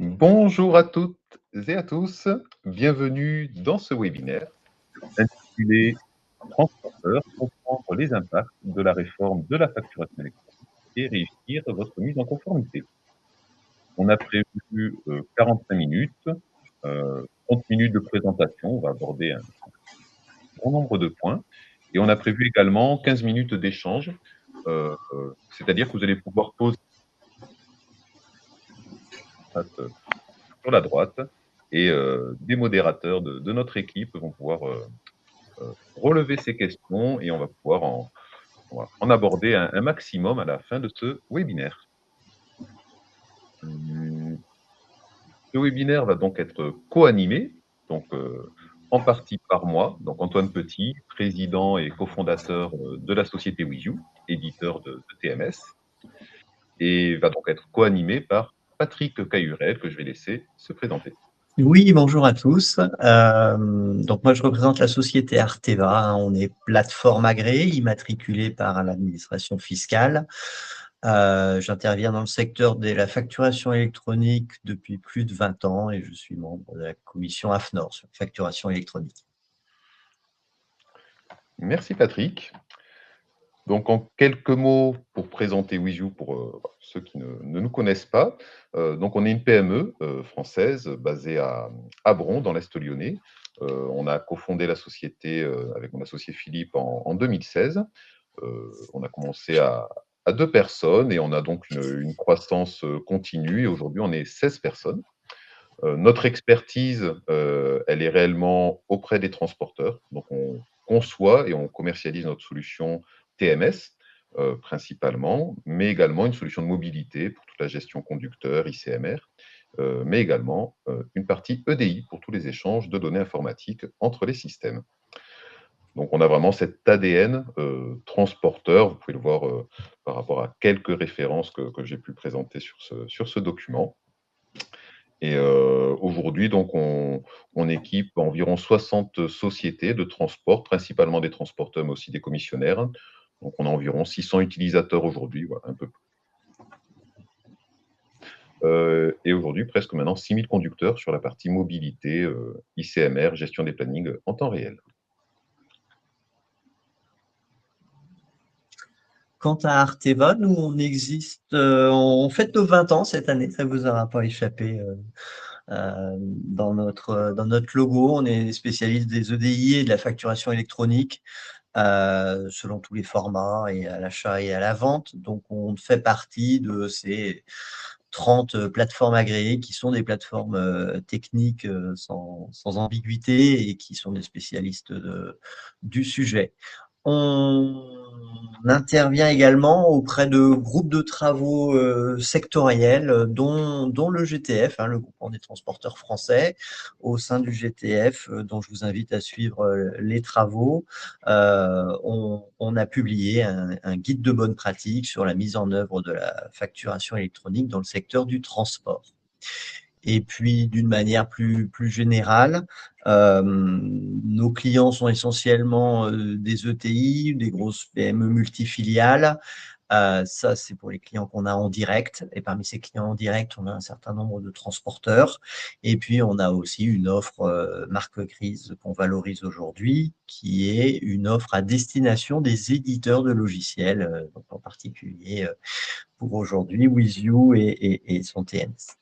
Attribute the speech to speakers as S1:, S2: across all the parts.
S1: Bonjour à toutes et à tous, bienvenue dans ce webinaire intitulé Transporteur, comprendre les impacts de la réforme de la facturation électronique et réussir votre mise en conformité. On a prévu 45 minutes, 30 minutes de présentation, on va aborder un grand nombre de points et on a prévu également 15 minutes d'échange, c'est-à-dire que vous allez pouvoir poser sur la droite et des modérateurs de notre équipe vont pouvoir relever ces questions et on va en aborder un maximum à la fin de ce webinaire. Ce webinaire va donc être co-animé, donc en partie par moi, donc Antoine Petit, président et cofondateur de la société WiZiU, éditeur de TMS, et va donc être co-animé par Patrick Cahuret, que je vais laisser se présenter.
S2: Oui, bonjour à tous. Donc moi, je représente la société Arteva, hein. On est plateforme agréée, immatriculée par l'administration fiscale. J'interviens dans le secteur de la facturation électronique depuis plus de 20 ans et je suis membre de la commission AFNOR sur la facturation électronique.
S1: Merci Patrick. Donc, en quelques mots pour présenter WiZiU pour ceux qui ne nous connaissent pas. Donc, on est une PME française basée à Bron, dans l'Est lyonnais. On a cofondé la société avec mon associé Philippe en 2016. On a commencé à 2 personnes et on a donc une croissance continue. Et aujourd'hui, on est 16 personnes. Notre expertise, elle est réellement auprès des transporteurs. Donc, on conçoit et on commercialise notre solution TMS, principalement, mais également une solution de mobilité pour toute la gestion conducteur, ICMR, mais également une partie EDI pour tous les échanges de données informatiques entre les systèmes. Donc, on a vraiment cet ADN transporteur. Vous pouvez le voir par rapport à quelques références que j'ai pu présenter sur ce document. Et aujourd'hui, donc, on équipe environ 60 sociétés de transport, principalement des transporteurs, mais aussi des commissionnaires. Donc, on a environ 600 utilisateurs aujourd'hui, voilà, un peu plus. Et aujourd'hui, presque maintenant 6000 conducteurs sur la partie mobilité, ICMR, gestion des plannings en temps réel.
S2: Quant à Arteva, nous, on existe, on fête nos 20 ans cette année, ça vous aura pas échappé. Dans notre logo, on est spécialiste des EDI et de la facturation électronique, selon tous les formats et à l'achat et à la vente. Donc, on fait partie de ces 30 plateformes agréées qui sont des plateformes techniques sans ambiguïté et qui sont des spécialistes du sujet. On intervient également auprès de groupes de travaux sectoriels, dont le GTF, hein, le groupement des transporteurs français. Au sein du GTF, dont je vous invite à suivre les travaux, on a publié un guide de bonne pratique sur la mise en œuvre de la facturation électronique dans le secteur du transport. Et puis, d'une manière plus générale, nos clients sont essentiellement des ETI, des grosses PME multifiliales. Ça, c'est pour les clients qu'on a en direct. Et parmi ces clients en direct, on a un certain nombre de transporteurs. Et puis, on a aussi une offre marque grise qu'on valorise aujourd'hui, qui est une offre à destination des éditeurs de logiciels, donc en particulier pour aujourd'hui WiZiU et son TMS.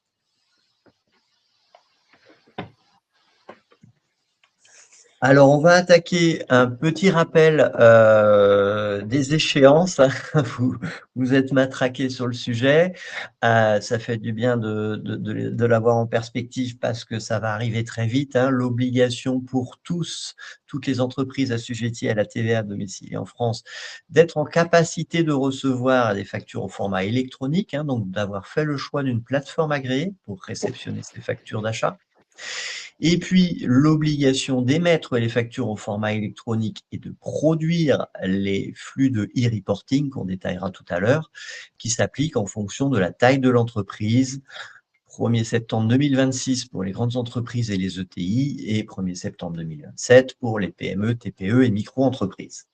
S2: Alors, on va attaquer un petit rappel des échéances. Vous êtes matraqués sur le sujet. Ça fait du bien de l'avoir en perspective parce que ça va arriver très vite, hein. L'obligation pour toutes les entreprises assujetties à la TVA domiciliée en France, d'être en capacité de recevoir des factures au format électronique, hein, donc d'avoir fait le choix d'une plateforme agréée pour réceptionner ces factures d'achat. Et puis, l'obligation d'émettre les factures au format électronique et de produire les flux de e-reporting qu'on détaillera tout à l'heure, qui s'appliquent en fonction de la taille de l'entreprise. 1er septembre 2026 pour les grandes entreprises et les ETI et 1er septembre 2027 pour les PME, TPE et micro-entreprises.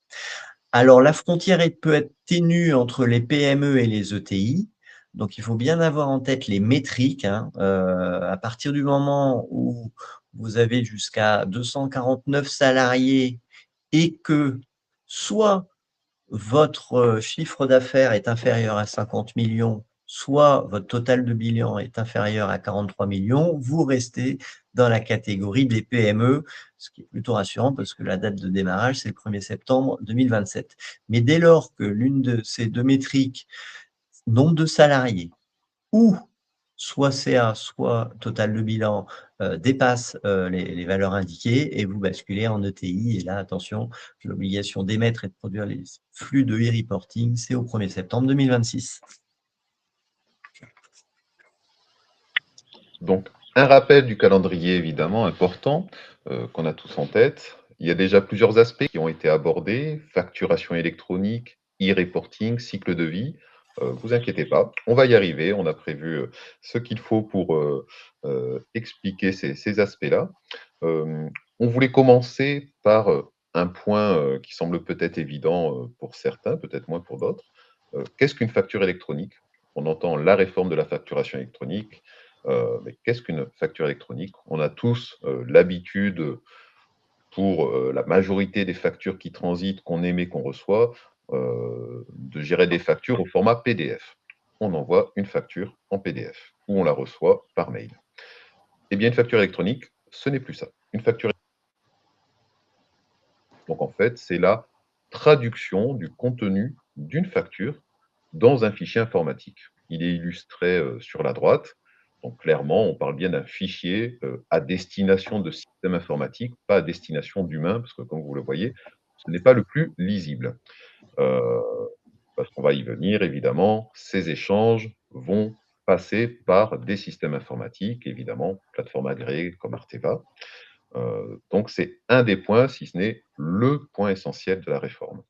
S2: Alors, la frontière peut être ténue entre les PME et les ETI. Donc, il faut bien avoir en tête les métriques, hein. À partir du moment où vous avez jusqu'à 249 salariés et que soit votre chiffre d'affaires est inférieur à 50 millions, soit votre total de bilan est inférieur à 43 millions, vous restez dans la catégorie des PME, ce qui est plutôt rassurant parce que la date de démarrage, c'est le 1er septembre 2027. Mais dès lors que l'une de ces deux métriques, nombre de salariés ou soit CA, soit total de bilan, dépasse, les valeurs indiquées et vous basculez en ETI et là, attention, l'obligation d'émettre et de produire les flux de e-reporting, c'est au 1er septembre 2026.
S1: Donc, un rappel du calendrier évidemment important, qu'on a tous en tête. Il y a déjà plusieurs aspects qui ont été abordés: facturation électronique, e-reporting, cycle de vie. Vous inquiétez pas, on va y arriver. On a prévu, ce qu'il faut pour, expliquer ces aspects-là. On voulait commencer par, un point, qui semble peut-être évident, pour certains, peut-être moins pour d'autres. Qu'est-ce qu'une facture électronique? On entend la réforme de la facturation électronique. Mais qu'est-ce qu'une facture électronique? On a tous, l'habitude, pour, la majorité des factures qui transitent, qu'on émet, qu'on reçoit, de gérer des factures au format PDF. On envoie une facture en PDF ou on la reçoit par mail. Eh bien, une facture électronique, ce n'est plus ça. Une facture Donc en fait, c'est la traduction du contenu d'une facture dans un fichier informatique. Il est illustré, sur la droite. Donc clairement, on parle bien d'un fichier, à destination de systèmes informatiques, pas à destination d'humains, parce que comme vous le voyez, ce n'est pas le plus lisible. Heu, Parce qu'on va y venir évidemment, ces échanges vont passer par des systèmes informatiques, évidemment, plateformes agréées comme Arteva. Donc c'est un des points, si ce n'est le point essentiel de la réforme.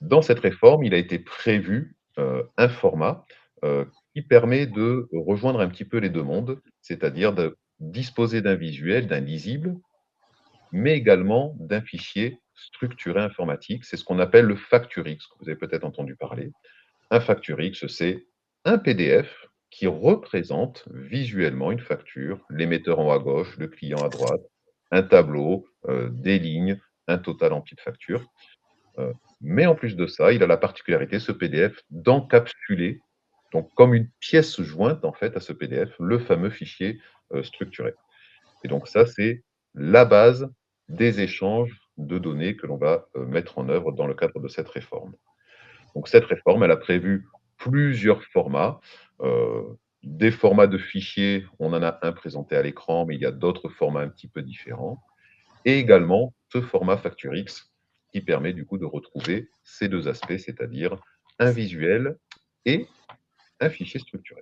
S1: Dans cette réforme, il a été prévu, un format, qui permet de rejoindre un petit peu les 2 mondes, c'est-à-dire de disposer d'un visuel, d'un lisible, mais également d'un fichier structuré informatique. C'est ce qu'on appelle le FactureX, que vous avez peut-être entendu parler. Un FactureX, c'est un PDF qui représente visuellement une facture, l'émetteur en haut à gauche, le client à droite, un tableau, des lignes, un total en petites factures. Mais en plus de ça, il a la particularité, ce PDF, d'encapsuler, donc comme une pièce jointe en fait à ce PDF, le fameux fichier, structuré. Et donc ça, c'est la base des échanges de données que l'on va, mettre en œuvre dans le cadre de cette réforme. Donc cette réforme, elle a prévu plusieurs formats, des formats de fichiers, on en a un présenté à l'écran, mais il y a d'autres formats un petit peu différents et également ce format FactureX qui permet du coup de retrouver ces 2 aspects, c'est-à-dire un visuel et un fichier structuré.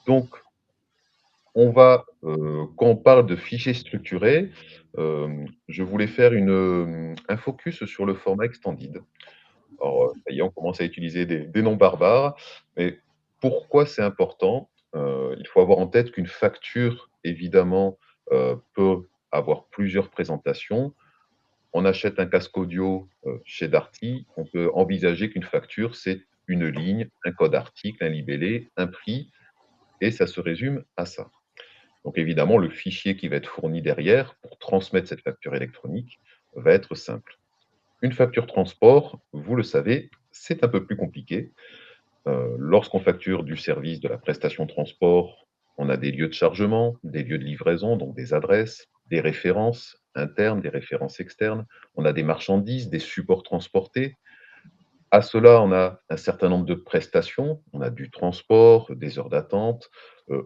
S1: Donc on va, quand on parle de fichiers structurés, je voulais faire un focus sur le format extended. Alors, ça y est, on commence à utiliser des noms barbares, mais pourquoi c'est important? Il faut avoir en tête qu'une facture, évidemment, peut avoir plusieurs présentations. On achète un casque audio, chez Darty, on peut envisager qu'une facture, c'est une ligne, un code article, un libellé, un prix et ça se résume à ça. Donc évidemment, le fichier qui va être fourni derrière pour transmettre cette facture électronique va être simple. Une facture transport, vous le savez, c'est un peu plus compliqué. Lorsqu'on facture du service de la prestation transport, on a des lieux de chargement, des lieux de livraison, donc des adresses, des références internes, des références externes. On a des marchandises, des supports transportés. À cela, on a un certain nombre de prestations. On a du transport, des heures d'attente.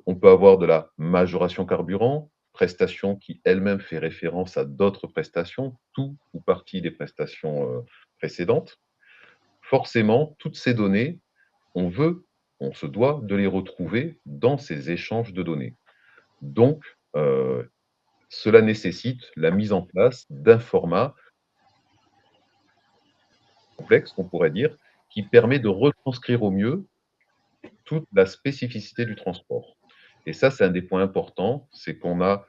S1: On peut avoir de la majoration carburant, prestation qui elle-même fait référence à d'autres prestations, tout ou partie des prestations, précédentes. Forcément, toutes ces données, on veut, on se doit de les retrouver dans ces échanges de données. Donc, cela nécessite la mise en place d'un format complexe, qu'on pourrait dire, qui permet de retranscrire au mieux toute la spécificité du transport. Et ça, c'est un des points importants, c'est qu'on a,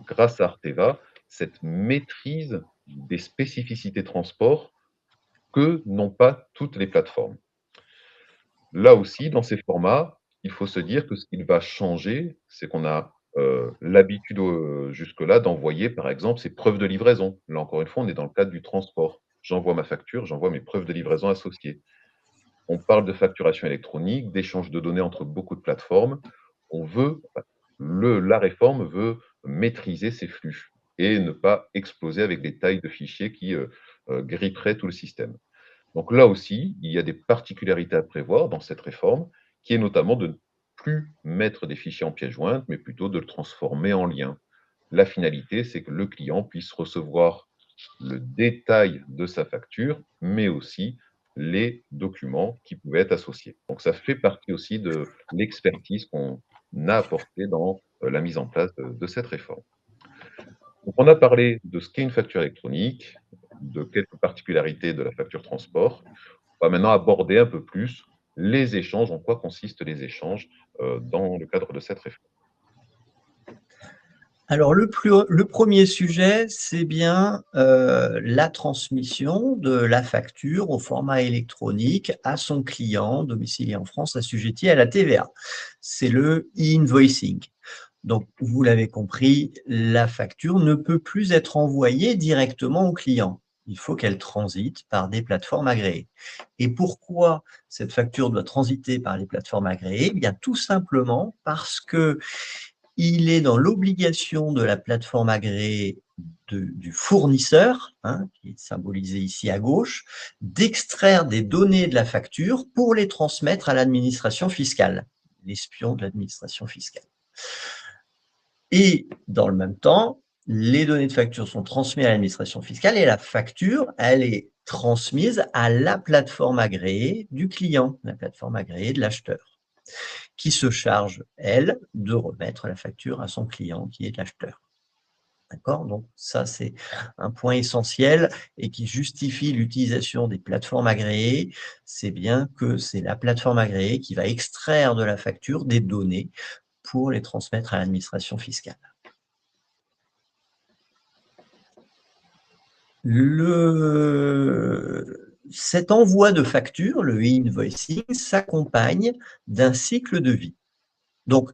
S1: grâce à Arteva, cette maîtrise des spécificités transport que n'ont pas toutes les plateformes. Là aussi, dans ces formats, il faut se dire que ce qui va changer, c'est qu'on a, l'habitude, jusque-là d'envoyer, par exemple, ses preuves de livraison. Là, encore une fois, on est dans le cadre du transport. J'envoie ma facture, j'envoie mes preuves de livraison associées. On parle de facturation électronique, d'échange de données entre beaucoup de plateformes. On veut la réforme veut maîtriser ces flux et ne pas exploser avec des tailles de fichiers qui, gripperaient tout le système. Donc là aussi, il y a des particularités à prévoir dans cette réforme, qui est notamment de ne plus mettre des fichiers en pièces jointes, mais plutôt de le transformer en lien. La finalité, c'est que le client puisse recevoir le détail de sa facture, mais aussi les documents qui pouvaient être associés. Donc ça fait partie aussi de l'expertise qu'on a apportée dans, la mise en place de cette réforme. Donc on a parlé de ce qu'est une facture électronique, de quelques particularités de la facture transport. On va maintenant aborder un peu plus les échanges, en quoi consistent les échanges, dans le cadre de cette réforme.
S2: Alors le 1er sujet, c'est bien, la transmission de la facture au format électronique à son client domicilié en France, assujetti à la TVA. C'est le e-invoicing. Donc vous l'avez compris, la facture ne peut plus être envoyée directement au client. Il faut qu'elle transite par des plateformes agréées. Et pourquoi cette facture doit transiter par les plateformes agréées? Eh bien tout simplement parce que il est dans l'obligation de la plateforme agréée du fournisseur, hein, qui est symbolisé ici à gauche, d'extraire des données de la facture pour les transmettre à l'administration fiscale, l'espion de l'administration fiscale. Et dans le même temps, les données de facture sont transmises à l'administration fiscale et la facture, elle est transmise à la plateforme agréée du client, la plateforme agréée de l'acheteur, qui se charge, elle, de remettre la facture à son client qui est l'acheteur. D'accord? Donc ça, c'est un point essentiel et qui justifie l'utilisation des plateformes agréées. C'est bien que c'est la plateforme agréée qui va extraire de la facture des données pour les transmettre à l'administration fiscale. Cet envoi de facture, le e-invoicing, s'accompagne d'un cycle de vie. Donc,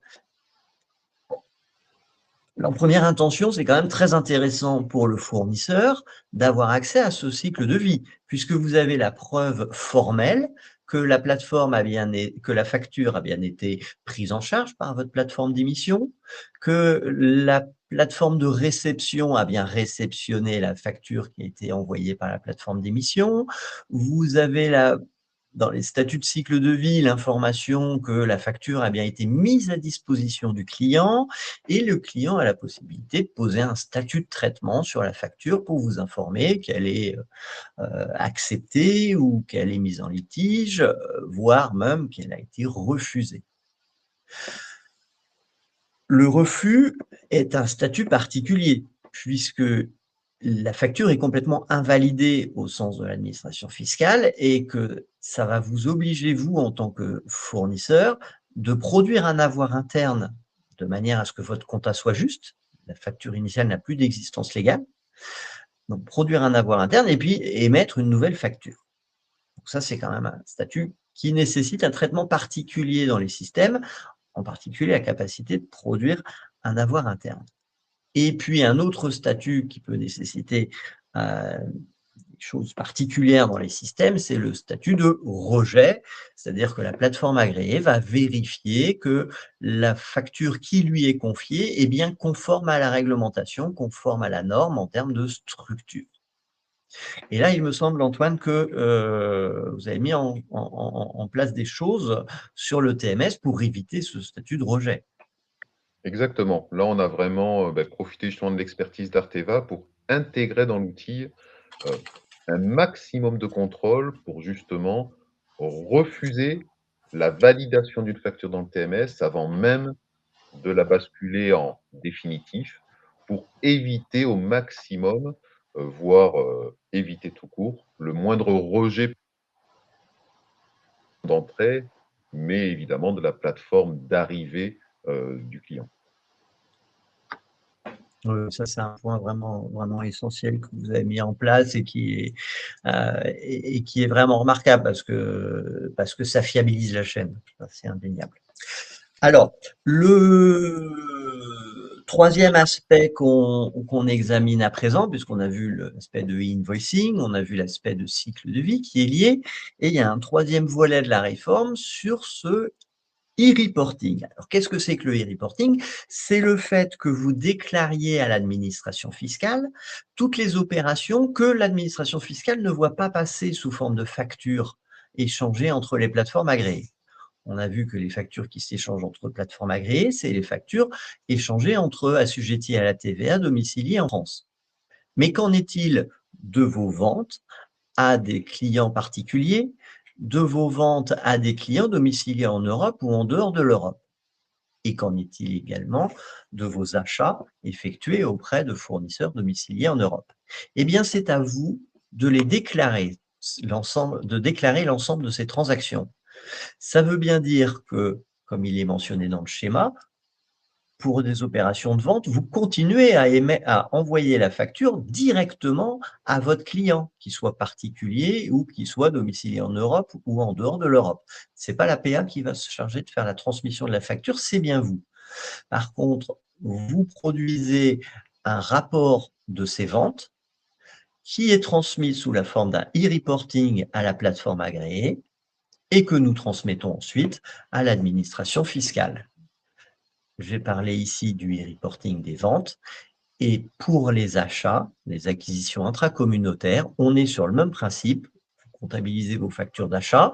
S2: en première intention, c'est quand même très intéressant pour le fournisseur d'avoir accès à ce cycle de vie, puisque vous avez la preuve formelle que la plateforme a bien que la facture a bien été prise en charge par votre plateforme d'émission, que la plateforme de réception a bien réceptionné la facture qui a été envoyée par la plateforme d'émission. Vous avez dans les statuts de cycle de vie, l'information que la facture a bien été mise à disposition du client et le client a la possibilité de poser un statut de traitement sur la facture pour vous informer qu'elle est acceptée ou qu'elle est mise en litige, voire même qu'elle a été refusée. Le refus est un statut particulier puisque la facture est complètement invalidée au sens de l'administration fiscale et que ça va vous obliger, vous, en tant que fournisseur, de produire un avoir interne de manière à ce que votre compta soit juste. La facture initiale n'a plus d'existence légale. Donc, produire un avoir interne et puis émettre une nouvelle facture. Donc ça, c'est quand même un statut qui nécessite un traitement particulier dans les systèmes, en particulier la capacité de produire un avoir interne. Et puis un autre statut qui peut nécessiter des choses particulières dans les systèmes, c'est le statut de rejet, c'est-à-dire que la plateforme agréée va vérifier que la facture qui lui est confiée est bien conforme à la réglementation, conforme à la norme en termes de structure. Et là, il me semble, Antoine, que vous avez mis en place des choses sur le TMS pour éviter ce statut de rejet.
S1: Exactement. Là, on a vraiment, profité justement de l'expertise d'Arteva pour intégrer dans l'outil, heu, un maximum de contrôle pour justement refuser la validation d'une facture dans le TMS avant même de la basculer en définitif pour éviter au maximum, voire, éviter tout court, le moindre rejet d'entrée, mais évidemment de la plateforme d'arrivée, du client.
S2: Ça, c'est un point vraiment, vraiment essentiel que vous avez mis en place et qui est vraiment remarquable parce que ça fiabilise la chaîne. Ça, c'est indéniable. Alors, le troisième aspect qu'on examine à présent, puisqu'on a vu l'aspect de e-invoicing, on a vu l'aspect de cycle de vie qui est lié, et il y a un troisième volet de la réforme sur ce e-reporting. Alors, qu'est-ce que c'est que le e-reporting? C'est le fait que vous déclariez à l'administration fiscale toutes les opérations que l'administration fiscale ne voit pas passer sous forme de factures échangées entre les plateformes agréées. On a vu que les factures qui s'échangent entre plateformes agréées, c'est les factures échangées entre assujettis à la TVA domiciliés en France. Mais qu'en est-il de vos ventes à des clients particuliers, de vos ventes à des clients domiciliés en Europe ou en dehors de l'Europe? Et qu'en est-il également de vos achats effectués auprès de fournisseurs domiciliés en Europe? Eh bien, c'est à vous de les déclarer, de déclarer l'ensemble de ces transactions. Ça veut bien dire que, comme il est mentionné dans le schéma, pour des opérations de vente, vous continuez à envoyer la facture directement à votre client, qu'il soit particulier ou qu'il soit domicilié en Europe ou en dehors de l'Europe. C'est pas l'APA qui va se charger de faire la transmission de la facture, c'est bien vous. Par contre, vous produisez un rapport de ces ventes qui est transmis sous la forme d'un e-reporting à la plateforme agréée et que nous transmettons ensuite à l'administration fiscale. J'ai parlé ici du e-reporting des ventes et pour les achats, les acquisitions intracommunautaires, on est sur le même principe. Vous comptabilisez vos factures d'achat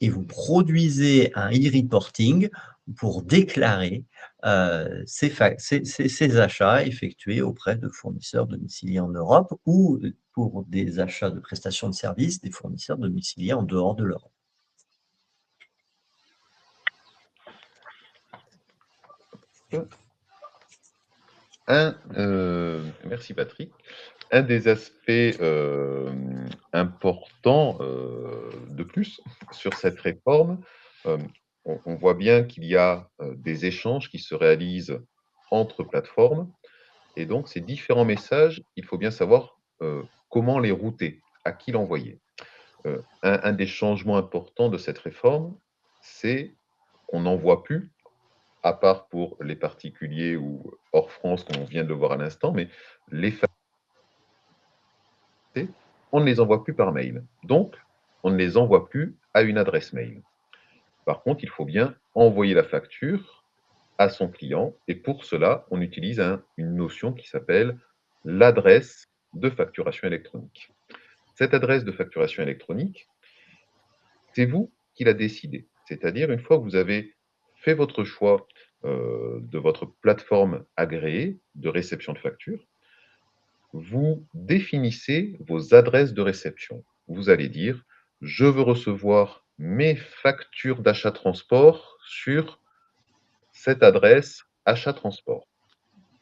S2: et vous produisez un e-reporting pour déclarer ces achats effectués auprès de fournisseurs domiciliés en Europe ou pour des achats de prestations de services, des fournisseurs domiciliés en dehors de l'Europe.
S1: Merci Patrick. Un des aspects importants de plus sur cette réforme, on voit bien qu'il y a des échanges qui se réalisent entre plateformes et donc ces différents messages, il faut bien savoir comment les router, à qui l'envoyer. Un des changements importants de cette réforme, c'est qu'on n'envoie plus, à part pour les particuliers ou hors France, comme on vient de le voir à l'instant, mais les on ne les envoie plus par mail. Donc, on ne les envoie plus à une adresse mail. Par contre, il faut bien envoyer la facture à son client et pour cela, on utilise une notion qui s'appelle l'adresse de facturation électronique. Cette adresse de facturation électronique, c'est vous qui la décidez. C'est-à-dire, une fois que vous avez fait votre choix de votre plateforme agréée de réception de factures, vous définissez vos adresses de réception. Vous allez dire: «Je veux recevoir mes factures d'achat-transport sur cette adresse achat-transport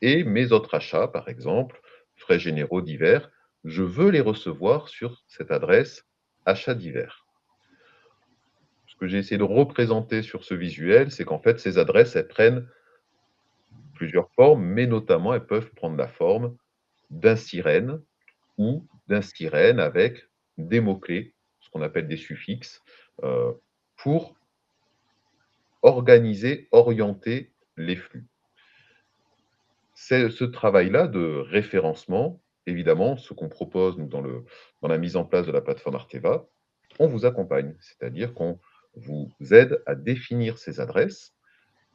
S1: et mes autres achats, par exemple, frais généraux divers, je veux les recevoir sur cette adresse achat divers». Ce que j'ai essayé de représenter sur ce visuel, c'est qu'en fait, ces adresses, elles prennent plusieurs formes, mais notamment, elles peuvent prendre la forme d'un sirène ou d'un sirène avec des mots-clés, ce qu'on appelle des suffixes, pour organiser, orienter les flux. C'est ce travail-là de référencement, évidemment, ce qu'on propose nous dans la mise en place de la plateforme Arteva, on vous accompagne. C'est-à-dire qu'on vous aide à définir ces adresses,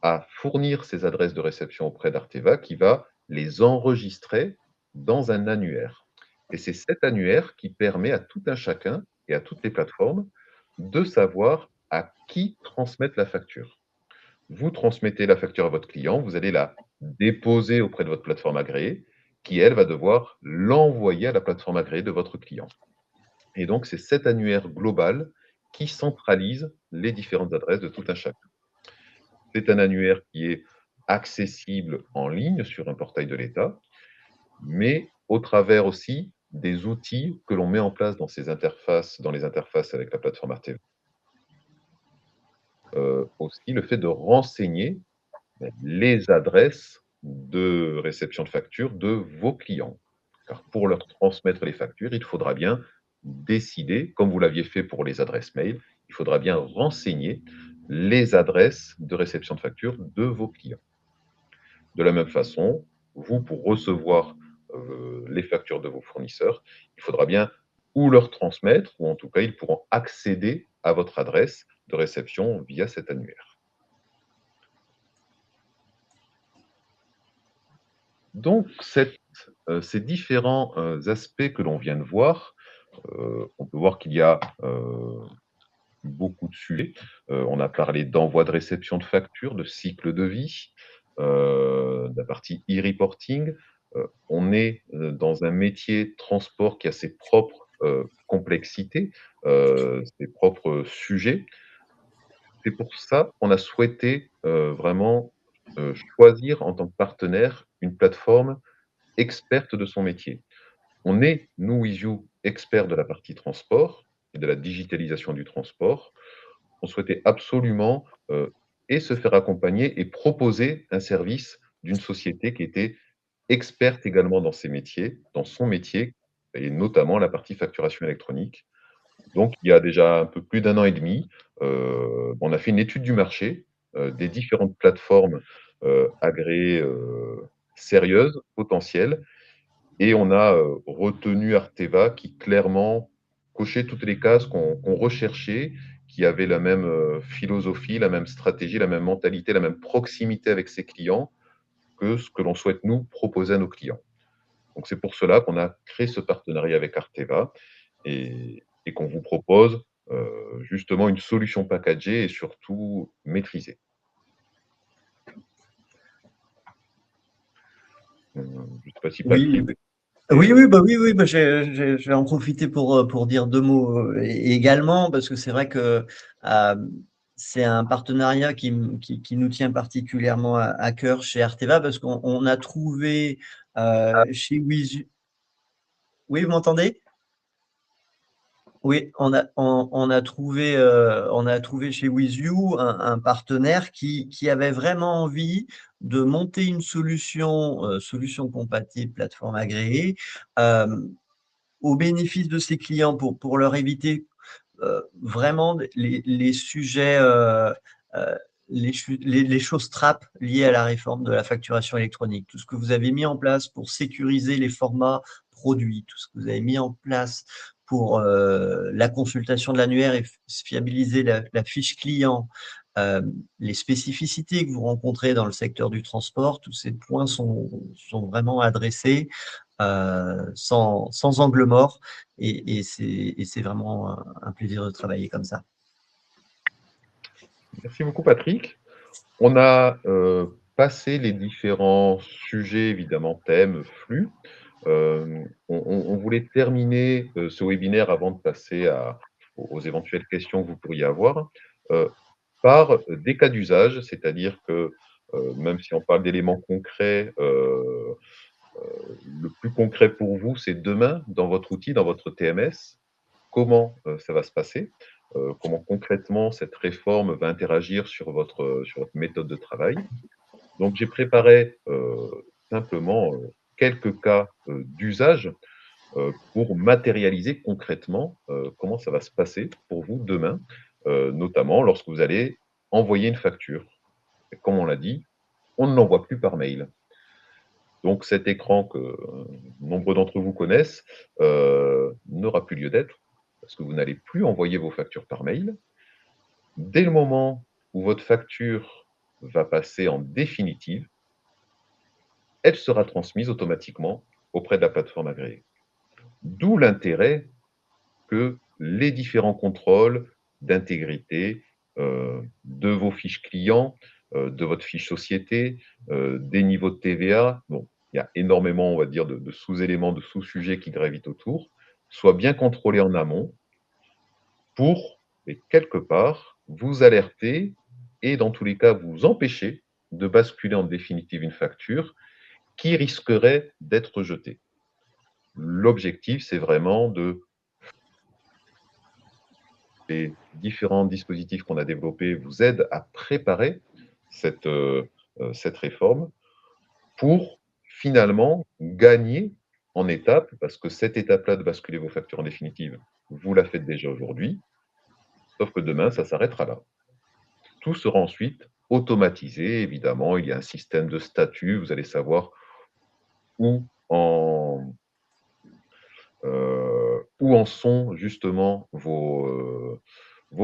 S1: à fournir ces adresses de réception auprès d'Arteva qui va les enregistrer dans un annuaire. Et c'est cet annuaire qui permet à tout un chacun et à toutes les plateformes de savoir à qui transmettre la facture. Vous transmettez la facture à votre client, vous allez la déposer auprès de votre plateforme agréée qui, elle, va devoir l'envoyer à la plateforme agréée de votre client. Et donc, c'est cet annuaire global qui centralise les différentes adresses de tout un chacun. C'est un annuaire qui est accessible en ligne sur un portail de l'État, mais au travers aussi des outils que l'on met en place dans les interfaces avec la plateforme Arteva. Aussi le fait de renseigner les adresses de réception de factures de vos clients. Car pour leur transmettre les factures, il faudra bien décider, comme vous l'aviez fait pour les adresses mail, il faudra bien renseigner les adresses de réception de factures de vos clients. De la même façon, vous, pour recevoir les factures de vos fournisseurs, il faudra bien ou leur transmettre, ou en tout cas, ils pourront accéder à votre adresse de réception via cet annuaire. Donc, ces différents aspects que l'on vient de voir, on peut voir qu'il y a beaucoup de sujets. On a parlé d'envoi de réception de factures, de cycle de vie, de la partie e-reporting. On est dans un métier transport qui a ses propres complexités, ses propres sujets. C'est pour ça qu'on a souhaité vraiment choisir en tant que partenaire une plateforme experte de son métier. On est, nous, Easyu, experts de la partie transport et de la digitalisation du transport. On souhaitait absolument et se faire accompagner et proposer un service d'une société qui était experte également dans ses métiers, dans son métier, et notamment la partie facturation électronique. Donc, il y a déjà un peu plus d'un an et demi, on a fait une étude du marché, des différentes plateformes agréées, sérieuses, potentielles, et on a retenu Arteva qui clairement cochait toutes les cases qu'on recherchait, qui avait la même philosophie, la même stratégie, la même mentalité, la même proximité avec ses clients que ce que l'on souhaite nous proposer à nos clients. Donc c'est pour cela qu'on a créé ce partenariat avec Arteva et qu'on vous propose justement une solution packagée et surtout maîtrisée. Je ne sais pas si Patrick.
S2: Oui, oui, bah oui, oui, bah je vais en profiter pour dire deux mots également, parce que c'est vrai que euh, c'est un partenariat qui nous tient particulièrement à cœur chez Arteva, parce qu'on a trouvé chez Wizu. Oui, vous m'entendez? Oui, on a trouvé chez Wizu un partenaire qui avait vraiment envie de monter une solution compatible, plateforme agréée, euh, au bénéfice de ses clients pour leur éviter vraiment les sujets, euh, les choses trappes liées à la réforme de la facturation électronique. Tout ce que vous avez mis en place pour sécuriser les formats produits, tout ce que vous avez mis en place pour la consultation de l'annuaire et fiabiliser la fiche client, euh, les spécificités que vous rencontrez dans le secteur du transport, tous ces points sont vraiment adressés sans angle mort et c'est vraiment un plaisir de travailler comme ça.
S1: Merci beaucoup Patrick. On a passé les différents sujets, évidemment, thèmes, flux. On voulait terminer ce webinaire avant de passer aux éventuelles questions que vous pourriez avoir par des cas d'usage, c'est-à-dire que même si on parle d'éléments concrets, le plus concret pour vous, c'est demain, dans votre outil, dans votre TMS, comment ça va se passer, comment concrètement cette réforme va interagir sur votre méthode de travail. Donc, j'ai préparé simplement quelques cas d'usage pour matérialiser concrètement comment ça va se passer pour vous demain, notamment lorsque vous allez envoyer une facture. Et comme on l'a dit, on ne l'envoie plus par mail. Donc, cet écran que nombre d'entre vous connaissent n'aura plus lieu d'être parce que vous n'allez plus envoyer vos factures par mail. Dès le moment où votre facture va passer en définitive, elle sera transmise automatiquement auprès de la plateforme agréée. D'où l'intérêt que les différents contrôles d'intégrité de vos fiches clients, de votre fiche société, des niveaux de TVA, bon, il y a énormément, on va dire, de sous-éléments, de sous-sujets qui gravitent autour, soient bien contrôlés en amont pour, et quelque part, vous alerter et dans tous les cas vous empêcher de basculer en définitive une facture qui risquerait d'être jetée. L'objectif, c'est vraiment les différents dispositifs qu'on a développés vous aident à préparer cette réforme pour finalement gagner en étapes, parce que cette étape-là de basculer vos factures en définitive, vous la faites déjà aujourd'hui, sauf que demain, ça s'arrêtera là. Tout sera ensuite automatisé, évidemment, il y a un système de statut, vous allez savoir où en, où en sont justement vos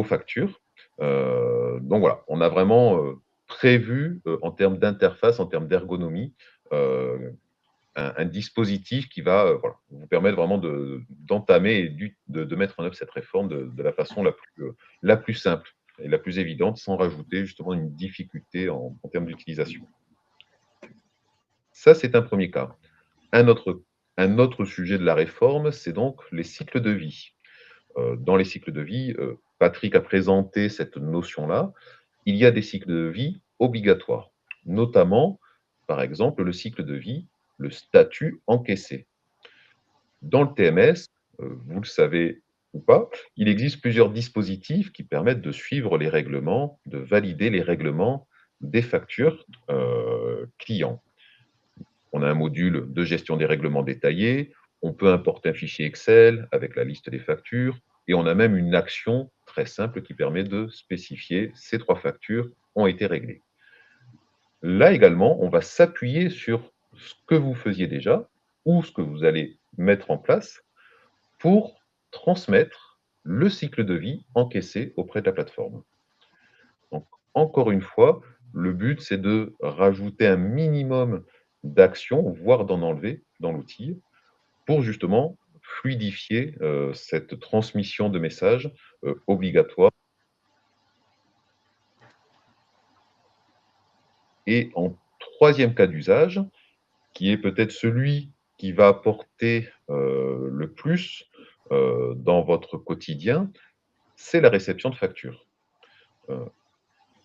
S1: factures. Donc voilà, on a vraiment prévu en termes d'interface, en termes d'ergonomie, un dispositif qui va voilà, vous permettre vraiment d'entamer et de mettre en œuvre cette réforme de la façon la plus simple et la plus évidente, sans rajouter justement une difficulté en termes d'utilisation. Ça, c'est un premier cas. Un autre sujet de la réforme, c'est donc les cycles de vie. Dans les cycles de vie, Patrick a présenté cette notion-là. Il y a des cycles de vie obligatoires, notamment, par exemple, le cycle de vie, le statut encaissé. Dans le TMS, vous le savez ou pas, il existe plusieurs dispositifs qui permettent de suivre les règlements, de valider les règlements des factures clients. On a un module de gestion des règlements détaillés, on peut importer un fichier Excel avec la liste des factures, et on a même une action très simple qui permet de spécifier ces 3 factures ont été réglées. Là également, on va s'appuyer sur ce que vous faisiez déjà ou ce que vous allez mettre en place pour transmettre le cycle de vie encaissé auprès de la plateforme. Donc, encore une fois, le but, c'est de rajouter un minimum d'actions, voire d'en enlever dans l'outil, pour justement fluidifier cette transmission de messages obligatoire. Et en troisième cas d'usage, qui est peut-être celui qui va apporter le plus dans votre quotidien, c'est la réception de factures.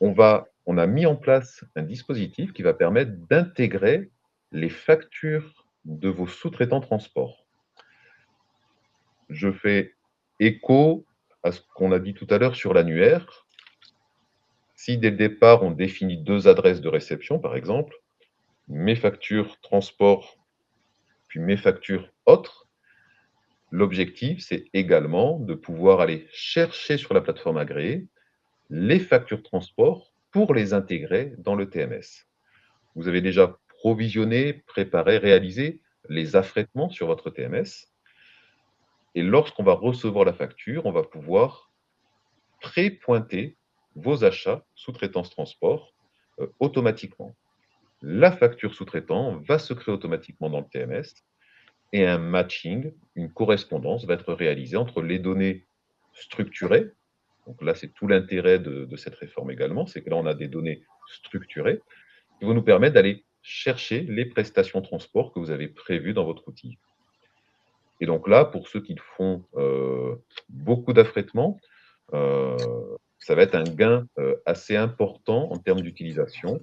S1: On a mis en place un dispositif qui va permettre d'intégrer les factures de vos sous-traitants transport. Je fais écho à ce qu'on a dit tout à l'heure sur l'annuaire. Si dès le départ, on définit 2 adresses de réception, par exemple, mes factures transport, puis mes factures autres, l'objectif, c'est également de pouvoir aller chercher sur la plateforme agréée les factures transport pour les intégrer dans le TMS. Vous avez déjà provisionné, préparé, réalisé les affrètements sur votre TMS. Et lorsqu'on va recevoir la facture, on va pouvoir pré-pointer vos achats sous-traitance transport automatiquement. La facture sous-traitant va se créer automatiquement dans le TMS et un matching, une correspondance va être réalisée entre les données structurées. Donc là, c'est tout l'intérêt de cette réforme également, c'est que là, on a des données structurées qui vont nous permettre d'aller chercher les prestations transport que vous avez prévues dans votre outil. Et donc là, pour ceux qui font beaucoup d'affrètements, ça va être un gain assez important en termes d'utilisation.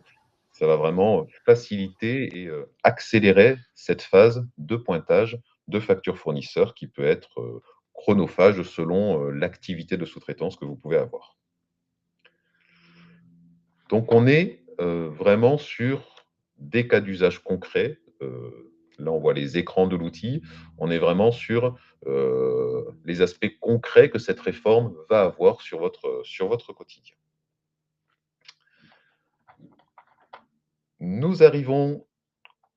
S1: Ça va vraiment faciliter et accélérer cette phase de pointage de facture fournisseur qui peut être chronophage selon l'activité de sous-traitance que vous pouvez avoir. Donc on est vraiment sur des cas d'usage concrets. Là, on voit les écrans de l'outil. On est vraiment sur les aspects concrets que cette réforme va avoir sur votre quotidien. Nous arrivons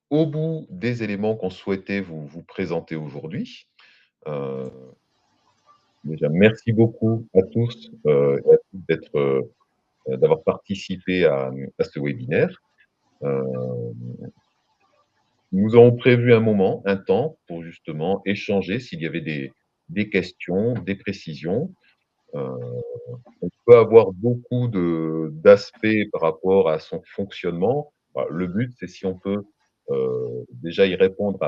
S1: au bout des éléments qu'on souhaitait vous présenter aujourd'hui. Déjà, merci beaucoup à tous et à toutes d'avoir participé à ce webinaire. Nous avons prévu un moment, un temps pour justement échanger s'il y avait des questions, des précisions. On peut avoir beaucoup d'aspects par rapport à son fonctionnement. Voilà, le but, c'est si on peut déjà y répondre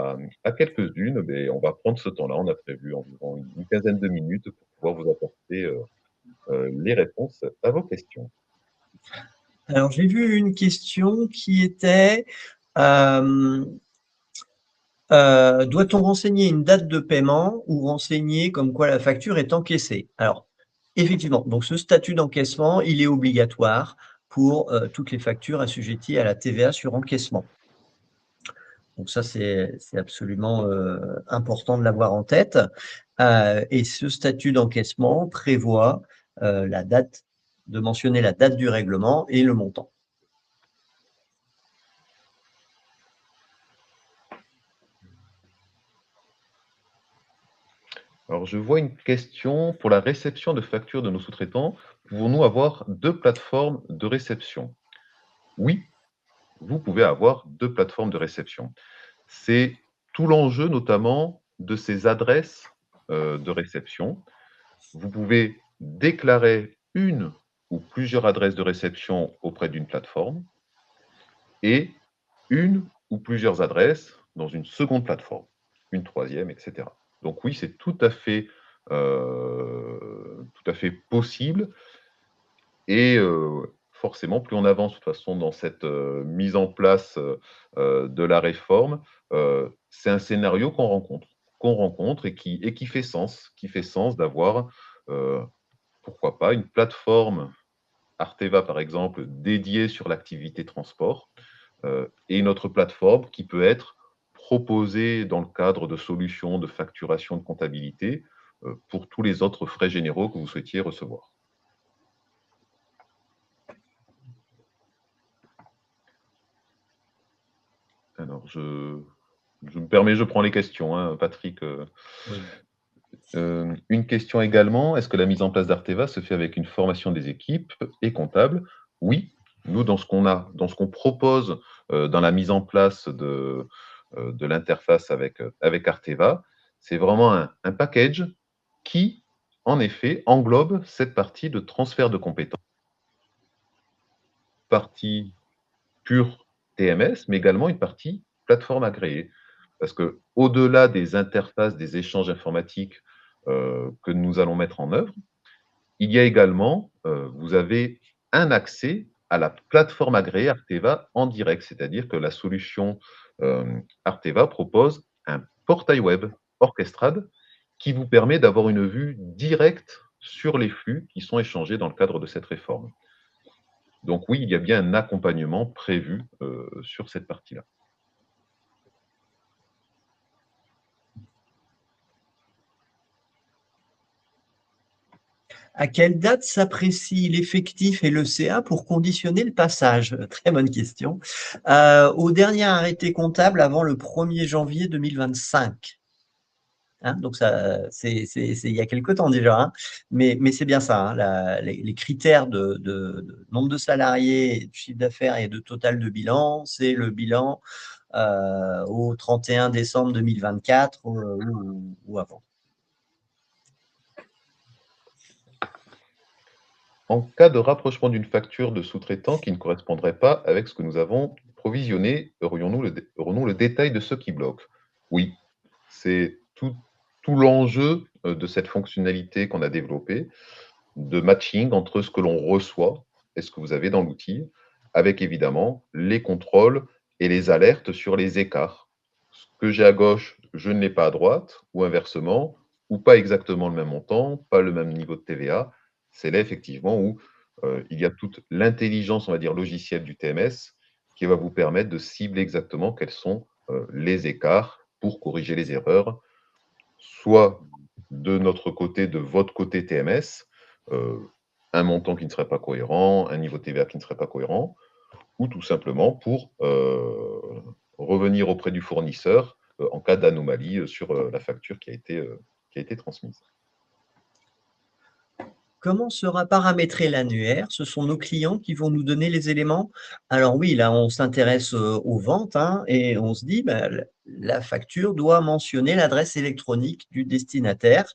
S1: à quelques-unes, mais on va prendre ce temps-là. On a prévu environ une quinzaine de minutes pour pouvoir vous apporter les réponses à vos questions.
S2: Alors, j'ai vu une question qui était doit-on renseigner une date de paiement ou renseigner comme quoi la facture est encaissée? Alors, effectivement, donc ce statut d'encaissement, il est obligatoire pour toutes les factures assujetties à la TVA sur encaissement. Donc ça, c'est absolument important de l'avoir en tête. Et ce statut d'encaissement prévoit de mentionner la date du règlement et le montant.
S1: Alors, je vois une question pour la réception de factures de nos sous-traitants. Pouvons-nous avoir deux plateformes de réception? Oui, vous pouvez avoir deux plateformes de réception. C'est tout l'enjeu, notamment, de ces adresses de réception. Vous pouvez déclarer une ou plusieurs adresses de réception auprès d'une plateforme et une ou plusieurs adresses dans une seconde plateforme, une troisième, etc. Donc oui, c'est tout à fait possible et forcément, plus on avance de toute façon dans cette mise en place de la réforme, c'est un scénario qu'on rencontre et qui fait sens d'avoir, heu, pourquoi pas, une plateforme Arteva, par exemple, dédiée sur l'activité transport, et une autre plateforme qui peut être proposée dans le cadre de solutions de facturation de comptabilité, pour tous les autres frais généraux que vous souhaitiez recevoir. Alors je me permets, je prends les questions, hein, Patrick.
S2: Oui.
S1: Une question également, est-ce que la mise en place d'Arteva se fait avec une formation des équipes et comptables? Oui, nous, dans ce qu'on propose, dans la mise en place de l'interface avec Arteva, c'est vraiment un package qui, en effet, englobe cette partie de transfert de compétences, partie pure TMS, mais également une partie plateforme agréée. Parce que au-delà des interfaces, des échanges informatiques, que nous allons mettre en œuvre, il y a également, vous avez un accès à la plateforme agréée Arteva en direct. C'est-à-dire que la solution, Arteva propose un portail web Orchestrade qui vous permet d'avoir une vue directe sur les flux qui sont échangés dans le cadre de cette réforme. Donc oui, il y a bien un accompagnement prévu, sur cette partie-là.
S2: À quelle date s'apprécie l'effectif et le CA pour conditionner le passage? Très bonne question. Au dernier arrêté comptable avant le 1er janvier 2025. Hein, donc ça, il y a quelque temps déjà, hein, mais c'est bien ça, hein, les critères de nombre de salariés, de chiffre d'affaires et de total de bilan, c'est le bilan au 31 décembre 2024 ou avant.
S1: En cas de rapprochement d'une facture de sous-traitant qui ne correspondrait pas avec ce que nous avons provisionné, aurions-nous le détail de ce qui bloque? Oui, c'est tout l'enjeu, de cette fonctionnalité qu'on a développée, de matching entre ce que l'on reçoit et ce que vous avez dans l'outil, avec évidemment les contrôles et les alertes sur les écarts. Ce que j'ai à gauche, je ne l'ai pas à droite, ou inversement, ou pas exactement le même montant, pas le même niveau de TVA. C'est là effectivement où, il y a toute l'intelligence, on va dire, logicielle du TMS qui va vous permettre de cibler exactement quels sont, les écarts pour corriger les erreurs, soit de notre côté, de votre côté TMS, heu, un montant qui ne serait pas cohérent, un niveau de TVA qui ne serait pas cohérent, ou tout simplement pour, revenir auprès du fournisseur, en cas d'anomalie, sur, la facture qui a été transmise.
S2: Comment sera paramétré l'annuaire? Ce sont nos clients qui vont nous donner les éléments? Alors oui, là, on s'intéresse, aux ventes, hein, et on se dit, bah, la facture doit mentionner l'adresse électronique du destinataire,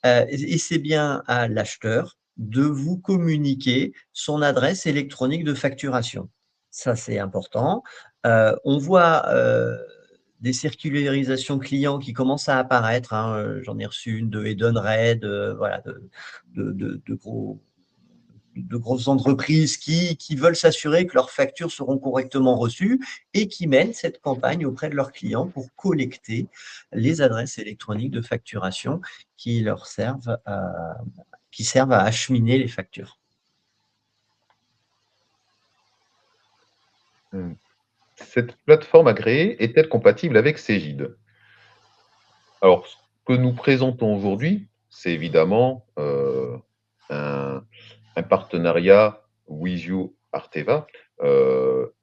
S2: et c'est bien à l'acheteur de vous communiquer son adresse électronique de facturation. Ça, c'est important. On voit, des circularisations clients qui commencent à apparaître, hein, j'en ai reçu une de Edenred, voilà, de grosses entreprises qui veulent s'assurer que leurs factures seront correctement reçues et qui mènent cette campagne auprès de leurs clients pour collecter les adresses électroniques de facturation qui leur servent à acheminer les factures.
S1: Mmh. Cette plateforme agréée est-elle compatible avec Cegid? Alors, ce que nous présentons aujourd'hui, c'est évidemment, un un partenariat WiZiU Arteva,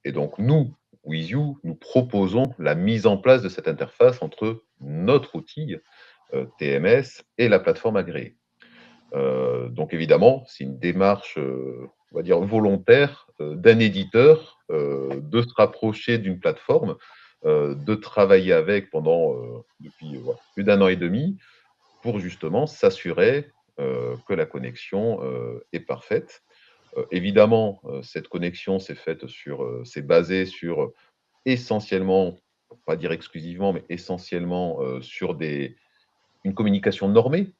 S1: et donc nous, WiZiU, nous proposons la mise en place de cette interface entre notre outil, TMS et la plateforme agréée. Donc évidemment, c'est une démarche, on va dire volontaire, d'un éditeur, de se rapprocher d'une plateforme, de travailler avec pendant, depuis, voilà, plus d'1 an et demi pour justement s'assurer, que la connexion, est parfaite. Évidemment, cette connexion c'est basé sur, essentiellement, pour pas dire exclusivement, mais essentiellement, sur une communication normée.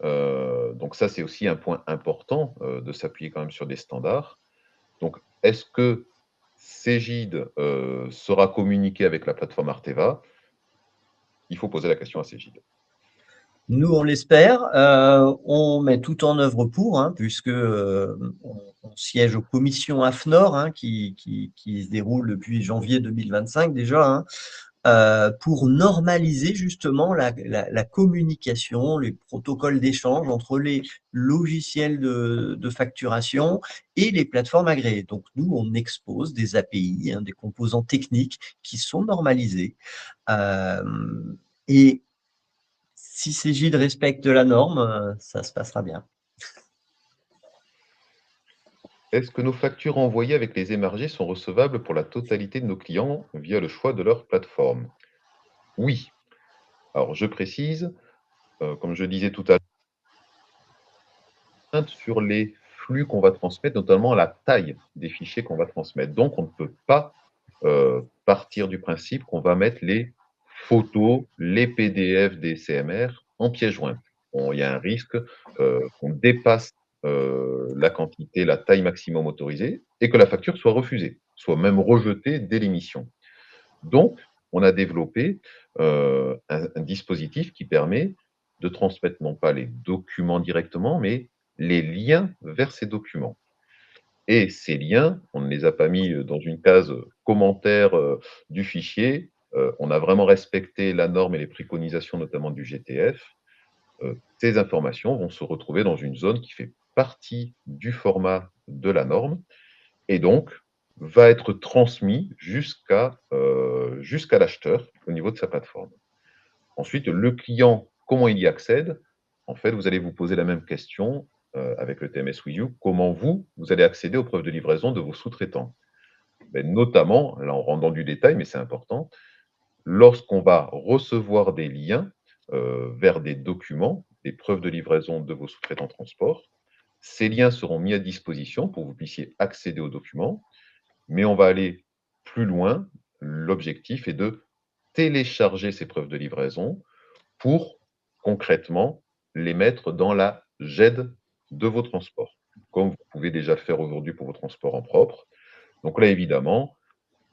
S1: Donc ça, c'est aussi un point important, de s'appuyer quand même sur des standards. Donc est-ce que Cegid, sera communiqué avec la plateforme Arteva? Il faut poser la question à Cegid.
S2: Nous, on l'espère. On met tout en œuvre pour, hein, puisque on siège aux commissions AFNOR, hein, qui se déroulent depuis janvier 2025 déjà, hein, pour normaliser justement la communication, les protocoles d'échange entre les logiciels de facturation et les plateformes agréées. Donc nous, on expose des API, hein, des composants techniques qui sont normalisés. Et si Cegid respecte la norme, ça se passera bien.
S1: Est-ce que nos factures envoyées avec les émargés sont recevables pour la totalité de nos clients via le choix de leur plateforme? Oui. Alors je précise, comme je disais tout à l'heure, sur les flux qu'on va transmettre, notamment la taille des fichiers qu'on va transmettre. Donc on ne peut pas, partir du principe qu'on va mettre les photos, les PDF des CMR en pièce jointe. Il y a un risque, qu'on dépasse, la quantité, la taille maximum autorisée et que la facture soit refusée, soit même rejetée dès l'émission. Donc, on a développé, un dispositif qui permet de transmettre non pas les documents directement, mais les liens vers ces documents. Et ces liens, on ne les a pas mis, dans une case, commentaire, du fichier. On a vraiment respecté la norme et les préconisations, notamment du GTF. Ces informations vont se retrouver dans une zone qui fait partie du format de la norme et donc va être transmis jusqu'à l'acheteur au niveau de sa plateforme. Ensuite, le client, comment il y accède? En fait, vous allez vous poser la même question, avec le TMS WiZiU. Comment vous allez accéder aux preuves de livraison de vos sous-traitants? Beh, notamment, là on rentre dans du détail, mais c'est important, lorsqu'on va recevoir des liens, vers des documents, des preuves de livraison de vos sous-traitants transport, ces liens seront mis à disposition pour que vous puissiez accéder aux documents, mais on va aller plus loin. L'objectif est de télécharger ces preuves de livraison pour concrètement les mettre dans la GED de vos transports, comme vous pouvez déjà le faire aujourd'hui pour vos transports en propre. Donc là, évidemment,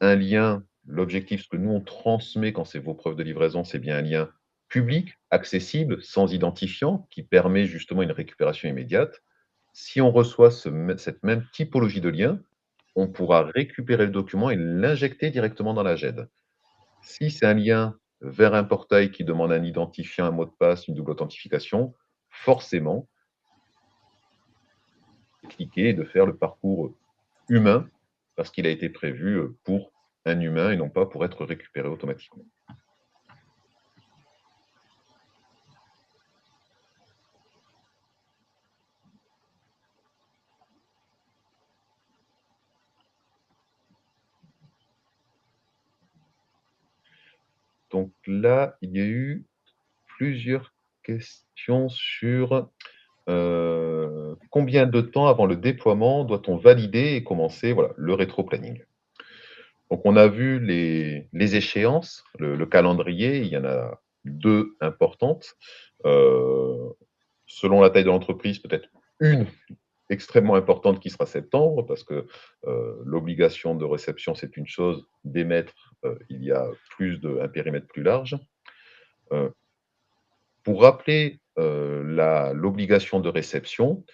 S1: un lien, l'objectif, ce que nous on transmet quand c'est vos preuves de livraison, c'est bien un lien public, accessible, sans identifiant, qui permet justement une récupération immédiate. Si on reçoit cette même typologie de lien, on pourra récupérer le document et l'injecter directement dans la GED. Si c'est un lien vers un portail qui demande un identifiant, un mot de passe, une double authentification, forcément, cliquer et de faire le parcours humain parce qu'il a été prévu, pour un humain et non pas pour être récupéré automatiquement. Donc là, il y a eu plusieurs questions sur, combien de temps avant le déploiement doit-on valider et commencer, voilà, le rétro-planning? Donc on a vu les échéances, le calendrier, il y en a 2 importantes. Heu, Selon la taille de l'entreprise, peut-être une extrêmement importante qui sera septembre parce que, l'obligation de réception, c'est une chose, d'émettre, il y a un périmètre plus large. Heu, pour rappeler, l'obligation de réception,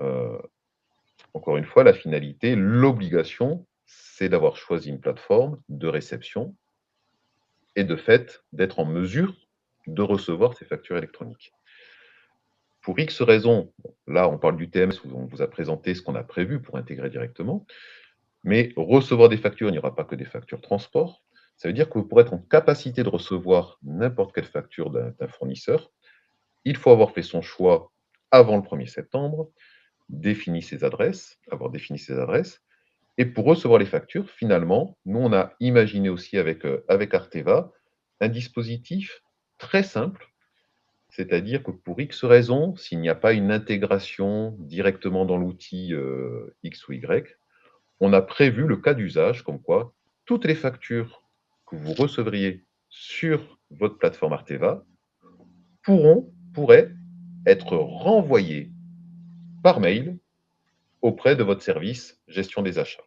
S1: heu, encore une fois, la finalité, l'obligation c'est d'avoir choisi une plateforme de réception et de fait, d'être en mesure de recevoir ces factures électroniques. Pour X raisons, là, on parle du TMS où on vous a présenté ce qu'on a prévu pour intégrer directement, mais recevoir des factures, il n'y aura pas que des factures transport. Ça veut dire que pour être en capacité de recevoir n'importe quelle facture d'un fournisseur, il faut avoir fait son choix avant le 1er septembre, avoir défini ses adresses. Et pour recevoir les factures, finalement, nous, on a imaginé aussi avec Arteva un dispositif très simple, c'est-à-dire que pour X raisons, s'il n'y a pas une intégration directement dans l'outil X ou Y, on a prévu le cas d'usage comme quoi toutes les factures que vous recevriez sur votre plateforme Arteva pourraient être renvoyées par mail auprès de votre service gestion des achats.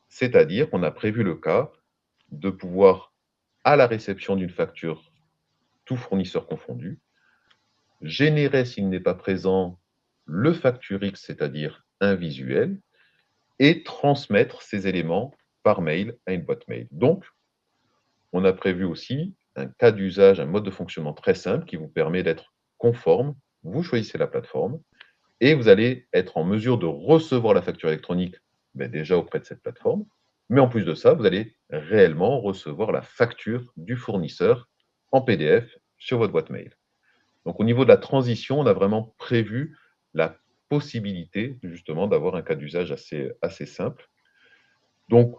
S1: C'est-à-dire qu'on a prévu le cas de pouvoir, à la réception d'une facture, tout fournisseur confondu, générer, s'il n'est pas présent, le facture X, c'est-à-dire un visuel, et transmettre ces éléments par mail à une boîte mail. Donc, on a prévu aussi un cas d'usage, un mode de fonctionnement très simple qui vous permet d'être conforme. Vous choisissez la plateforme et vous allez être en mesure de recevoir la facture électronique déjà auprès de cette plateforme. Mais en plus de ça, vous allez réellement recevoir la facture du fournisseur en PDF sur votre boîte mail. Donc au niveau de la transition, on a vraiment prévu la possibilité justement d'avoir un cas d'usage assez simple. Donc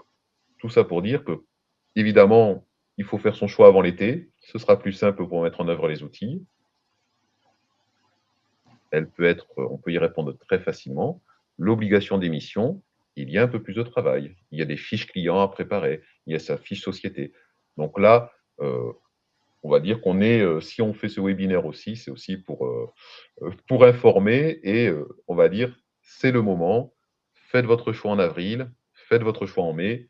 S1: tout ça pour dire que, évidemment, il faut faire son choix avant l'été. Ce sera plus simple pour mettre en œuvre les outils. On peut y répondre très facilement. L'obligation d'émission, il y a un peu plus de travail. Il y a des fiches clients à préparer, il y a sa fiche société. Donc là, on va dire qu'on est, si on fait ce webinaire aussi, c'est aussi pour informer et on va dire, c'est le moment. Faites votre choix en avril, faites votre choix en mai,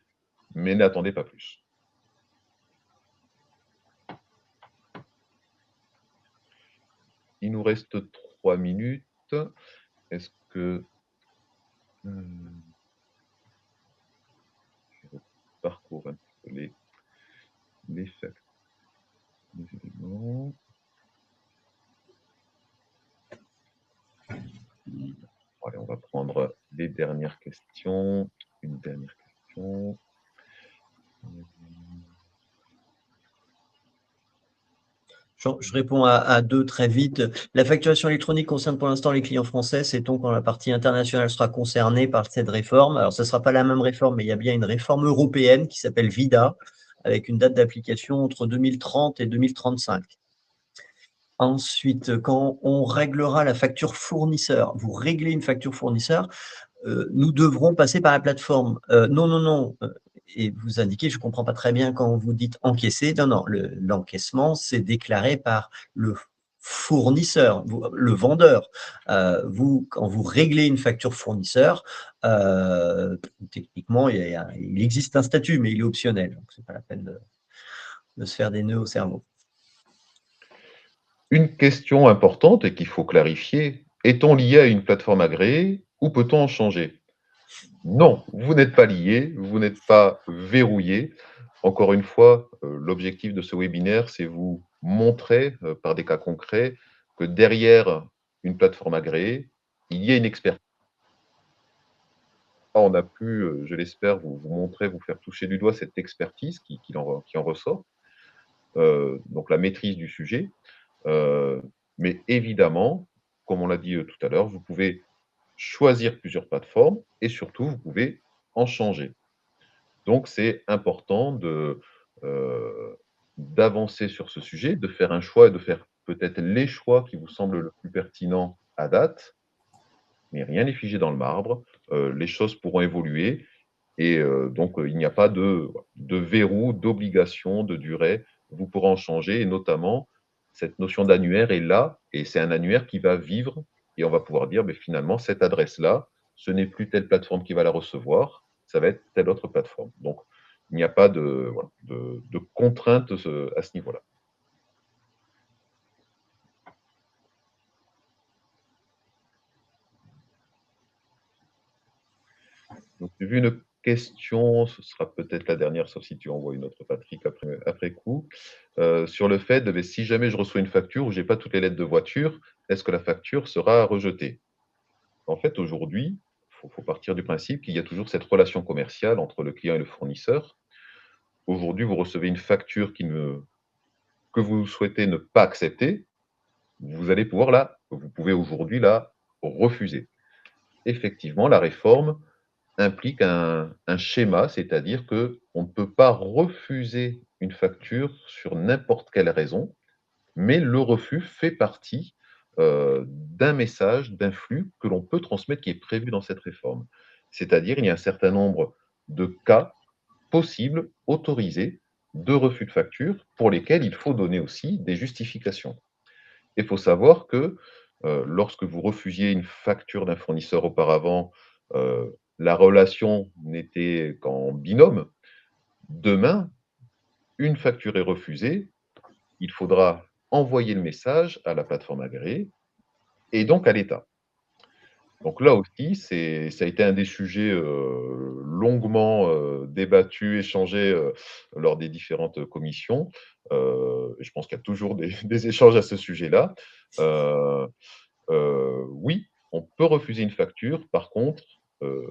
S1: mais n'attendez pas plus. Il nous reste 3 minutes. Est-ce que je parcours un petit peu les faits, les éléments. Allez, on va prendre les dernières questions. Une dernière question.
S2: Je réponds à deux très vite. La facturation électronique concerne pour l'instant les clients français. Sait-on quand la partie internationale sera concernée par cette réforme? Alors, ce ne sera pas la même réforme, mais il y a bien une réforme européenne qui s'appelle VIDA, avec une date d'application entre 2030 et 2035. Ensuite, quand on réglera la facture fournisseur, vous réglez une facture fournisseur, nous devrons passer par la plateforme. Non, non, non. Et vous indiquez, je ne comprends pas très bien quand vous dites encaisser. Non, non, l'encaissement, c'est déclaré par le fournisseur, le vendeur. Quand vous réglez une facture fournisseur, techniquement, il existe un statut, mais il est optionnel. Donc, ce n'est pas la peine de se faire des nœuds au cerveau.
S1: Une question importante et qu'il faut clarifier, est-on lié à une plateforme agréée ou peut-on en changer? Non, vous n'êtes pas lié, vous n'êtes pas verrouillé. Encore une fois, l'objectif de ce webinaire, c'est vous montrer, par des cas concrets, que derrière une plateforme agréée, il y a une expertise. On a pu, je l'espère, vous montrer, vous faire toucher du doigt cette expertise qui en ressort, donc la maîtrise du sujet. Mais évidemment, comme on l'a dit, tout à l'heure, vous pouvez choisir plusieurs plateformes et surtout, vous pouvez en changer. Donc c'est important d'avancer sur ce sujet, de faire un choix et de faire peut-être les choix qui vous semblent le plus pertinent à date, mais rien n'est figé dans le marbre. Les choses pourront évoluer et donc il n'y a pas de verrou, d'obligation, de durée. Vous pourrez en changer et notamment, cette notion d'annuaire est là et c'est un annuaire qui va vivre et on va pouvoir dire: finalement, cette adresse-là, ce n'est plus telle plateforme qui va la recevoir, ça va être telle autre plateforme. Donc il n'y a pas de contrainte à ce niveau-là. Donc j'ai vu une question, ce sera peut-être la dernière, sauf si tu envoies une autre, Patrick, après coup, sur le fait de beh, si jamais je reçois une facture où j'ai pas toutes les lettres de voiture, est-ce que la facture sera rejetée? En fait, aujourd'hui, faut partir du principe qu'il y a toujours cette relation commerciale entre le client et le fournisseur. Aujourd'hui, vous recevez une facture que vous souhaitez ne pas accepter, vous pouvez aujourd'hui la refuser. Effectivement, la réforme implique un schéma, c'est-à-dire qu'on ne peut pas refuser une facture sur n'importe quelle raison, mais le refus fait partie, d'un message, d'un flux que l'on peut transmettre qui est prévu dans cette réforme. C'est-à-dire, il y a un certain nombre de cas possibles, autorisés, de refus de facture pour lesquels il faut donner aussi des justifications. Il faut savoir que, lorsque vous refusiez une facture d'un fournisseur auparavant, la relation n'était qu'en binôme. Demain, une facture est refusée, il faudra envoyer le message à la plateforme agréée et donc à l'État. Donc là aussi, ça a été un des sujets, longuement, débattus, échangés, lors des différentes commissions. Et je pense qu'il y a toujours des des échanges à ce sujet-là. Heu oui, on peut refuser une facture. Par contre, heu,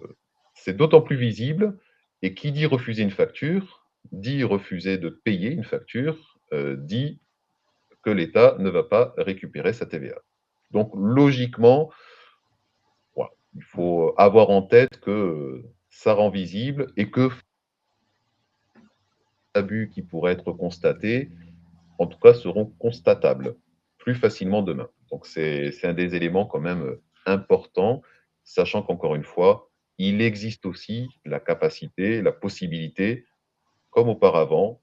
S1: c'est d'autant plus visible et qui dit refuser une facture, dit refuser de payer une facture, dit que l'État ne va pas récupérer sa TVA. Donc logiquement, voilà, il faut avoir en tête que, ça rend visible et que abus qui pourraient être constatés, en tout cas seront constatables plus facilement demain. Donc c'est un des éléments quand même, importants, sachant qu'encore une fois, il existe aussi la capacité, la possibilité, comme auparavant,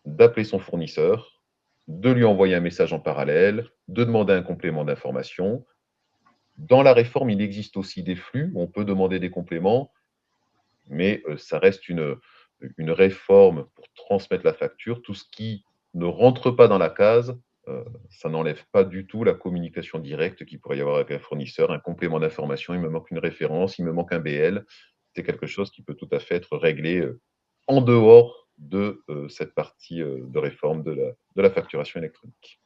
S1: d'appeler son fournisseur, de lui envoyer un message en parallèle, de demander un complément d'information. Dans la réforme, il existe aussi des flux où on peut demander des compléments, mais ça reste une réforme pour transmettre la facture. Tout ce qui ne rentre pas dans la case, ça n'enlève pas du tout la communication directe qu'il pourrait y avoir avec un fournisseur, un complément d'information, il me manque une référence, il me manque un BL. C'est quelque chose qui peut tout à fait être réglé, en dehors de, cette partie, de réforme de la facturation électronique.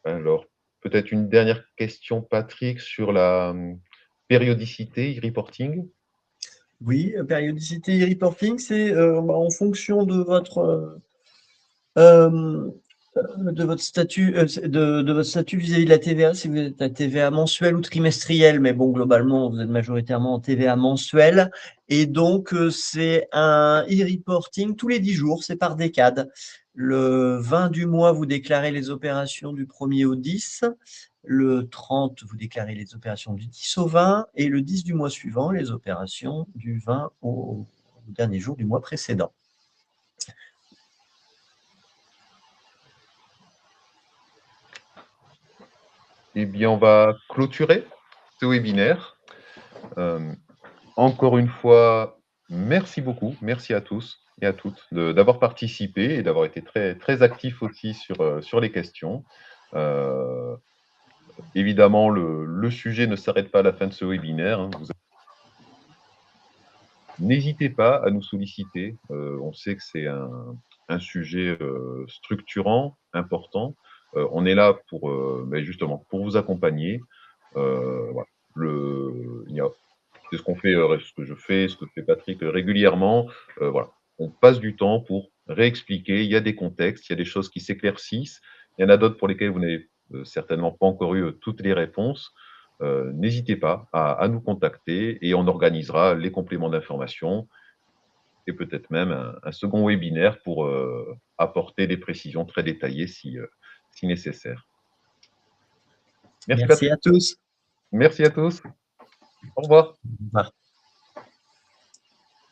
S1: Alors, peut-être une dernière question, Patrick, sur la, périodicité, e-reporting?
S2: Oui, périodicité e-reporting, c'est, en fonction hem, de votre statut, de votre statut vis-à-vis de la TVA, si vous êtes à TVA mensuelle ou trimestrielle, mais bon, globalement, vous êtes majoritairement en TVA mensuelle et donc c'est un e-reporting tous les 10 jours, c'est par décade. Le 20 du mois, vous déclarez les opérations du 1er au 10, le 30, vous déclarez les opérations du 10 au 20 et le 10 du mois suivant, les opérations du 20 au dernier jour du mois précédent.
S1: Eh bien, on va clôturer ce webinaire. Encore une fois, merci beaucoup, merci à tous et à toutes d'avoir participé et d'avoir été très, très actifs aussi sur les questions. Heu, évidemment, le sujet ne s'arrête pas à la fin de ce webinaire, hein. N'hésitez pas à nous solliciter, on sait que c'est un sujet, structurant, important. On est là pour, beh, justement, pour vous accompagner. Voilà, il y a c'est ce qu'on fait, ce que je fais, ce que fait Patrick, régulièrement. Voilà, on passe du temps pour réexpliquer. Il y a des contextes, il y a des choses qui s'éclaircissent. Il y en a d'autres pour lesquelles vous n'avez, certainement pas encore eu, toutes les réponses. N'hésitez pas à nous contacter et on organisera les compléments d'information et peut-être même un second webinaire pour, apporter des précisions très détaillées si nécessaire. Merci
S2: Merci
S1: Patrick,
S2: à tous.
S1: merci à tous. Au revoir.
S2: Au revoir.